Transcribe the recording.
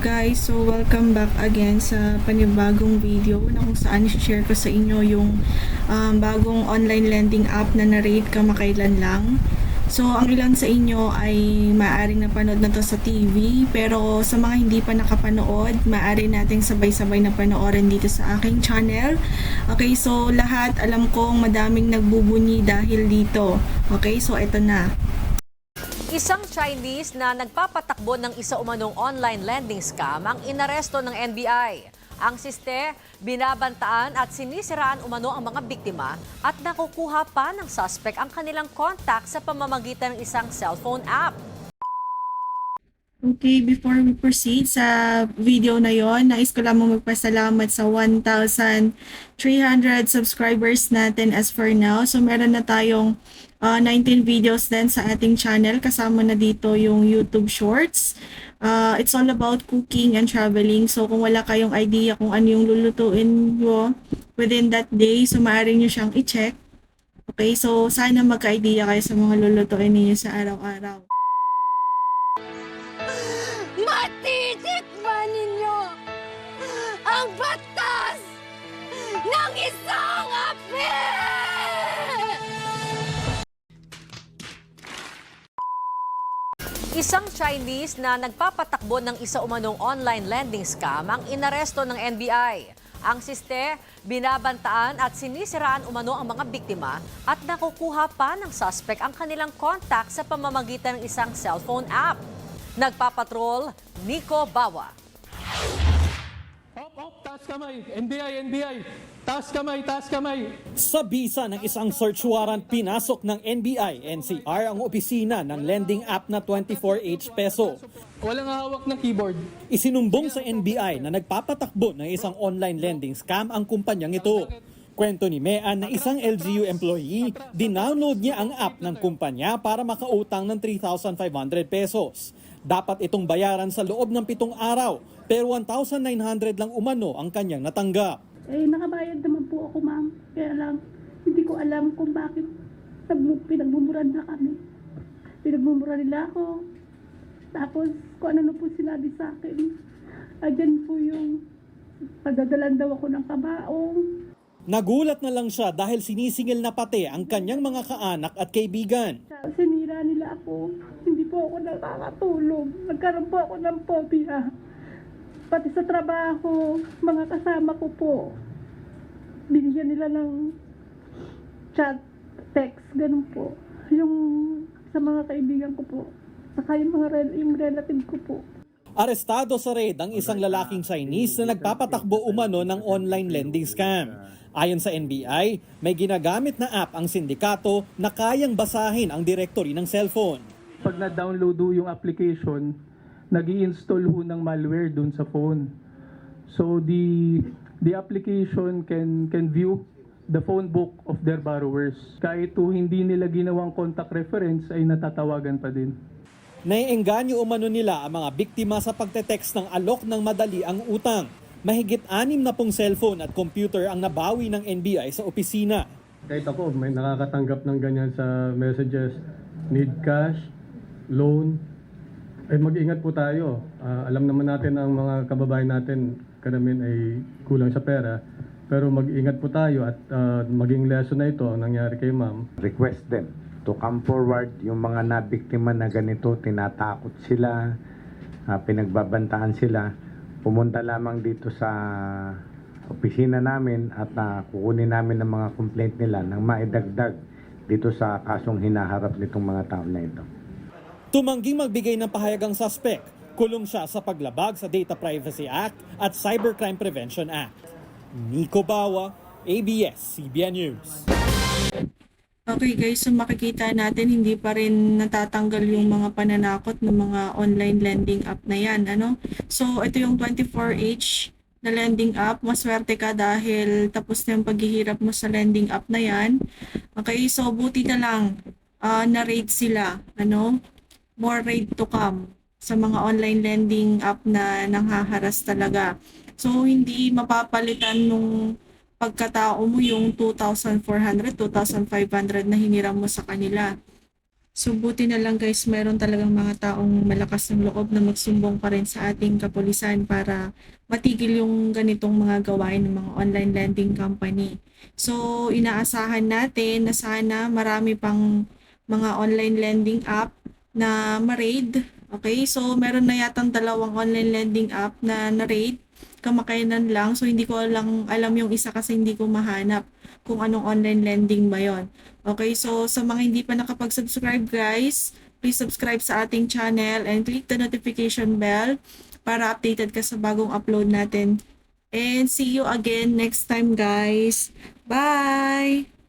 guys, so welcome back again sa panibagong video na kung saan share ko sa inyo yung bagong online lending app na na-rate kamakailan lang. So ang ilan sa inyo ay maaaring napanood na to sa TV, pero sa mga hindi pa nakapanood, maaari nating sabay-sabay na panoorin dito sa aking channel. Okay, so lahat alam kong madaming nagbubunyi dahil dito. Okay, so eto na. Isang Chinese na nagpapatakbo ng isa umanong online lending scam ang inaresto ng NBI. Ang siste, binabantaan at sinisiraan umano ang mga biktima at nakukuha pa ng suspect ang kanilang contact sa pamamagitan ng isang cellphone app. Okay, before we proceed sa video na yon, nais ko lamang magpasalamat sa 1,300 subscribers natin as for now. So meron na tayong 19 videos din sa ating channel. Kasama na dito yung YouTube Shorts. It's all about cooking and traveling. So kung wala kayong idea kung ano yung lulutuin mo within that day, so maaari nyo siyang i-check. Okay, so sana magka-idea kayo sa mga lulutuin ninyo sa araw-araw. Matitikman ninyo ang batas ng isang api! Isang Chinese na nagpapatakbo ng isa umanong online lending scam ang inaresto ng NBI. Ang siste, binabantaan at sinisiraan umano ang mga biktima at nakukuha pa ng suspect ang kanilang contact sa pamamagitan ng isang cellphone app. Nagpapatrol, Nico Bawa. Hop, taas kamay. NBI. Taas kamay. Sa bisa ng isang search warrant, pinasok ng NBI, NCR ang opisina ng lending app na 24H peso. Walang hawak ng keyboard. Isinumbong sa NBI na nagpapatakbo ng isang online lending scam ang kumpanyang ito. Kwento ni Mean na isang LGU employee, dinownload niya ang app ng kumpanya para makautang ng 3,500 pesos. Dapat itong bayaran sa loob ng 7 araw, pero 1,900 lang umano ang kanyang natanggap. Nakabayad naman po ako, ma'am. Kaya lang, hindi ko alam kung bakit pinagmumura na kami. Pinagmumura nila ako. Tapos, kung ano po sinabi sa akin. Ayan po yung pagdadalan daw ako ng kabaong. Nagulat na lang siya dahil sinisingil na pati ang kanyang mga kaanak at kaibigan. Sinira nila ako. Hindi po ako nakakatulog. Nagkaroon po ako ng phobia. Pati sa trabaho, mga kasama ko po, binigyan nila ng chat, text, ganun po. Yung sa mga kaibigan ko po, saka yung relative ko po. Arestado sa raid ang isang lalaking Chinese na nagpapatakbo umano ng online lending scam. Ayon sa NBI, may ginagamit na app ang sindikato na kayang basahin ang directory ng cellphone. Pag na-download yung application, nag-i-install ng malware dun sa phone. So the application can view the phone book of their borrowers. Kahit hindi nila ginawang contact reference ay natatawagan pa din. Naiengganyo umano nila ang mga biktima sa pagte-text ng alok ng madali ang utang. Mahigit 6 na pong cellphone at computer ang nabawi ng NBI sa opisina. Kahit ako, may nakakatanggap ng ganyan sa messages, need cash, loan, mag-ingat po tayo. Alam naman natin ang mga kababayan natin, karamihan ay kulang sa pera. Pero mag-ingat po tayo at maging lesson na ito ang nangyari kay ma'am. Request them to come forward. Yung mga nabiktima na ganito, tinatakot sila, pinagbabantaan sila. Pumunta lamang dito sa opisina namin at kukunin namin ang mga complaint nila nang maidagdag dito sa kasong hinaharap nitong mga tao na ito. Tumangging magbigay ng pahayag ang suspect. Kulong siya sa paglabag sa Data Privacy Act at Cybercrime Prevention Act. Nico Bawa, ABS-CBN News. Okay guys, so makikita natin hindi pa rin natatanggal yung mga pananakot ng mga online lending app na yan. So ito yung 24H na lending app. Maswerte ka dahil tapos na yung paghihirap mo sa lending app na yan. Okay, so buti na lang na-rate sila. More raid to come sa mga online lending app na nanghaharas talaga. So hindi mapapalitan nung pagkatao mo yung 2,400, 2,500 na hiniram mo sa kanila. So buti na lang guys, meron talagang mga taong malakas ng loob na magsumbong pa rin sa ating kapulisan para matigil yung ganitong mga gawain ng mga online lending company. So inaasahan natin na sana marami pang mga online lending app na ma-raid. Okay, so meron na yatang 2 online lending app na na-raid kamakailan lang. So hindi ko lang alam yung isa kasi hindi ko mahanap kung anong online lending ba yon. Okay, so sa mga hindi pa nakapag-subscribe guys, please subscribe sa ating channel and click the notification bell para updated ka sa bagong upload natin. And see you again next time guys. Bye!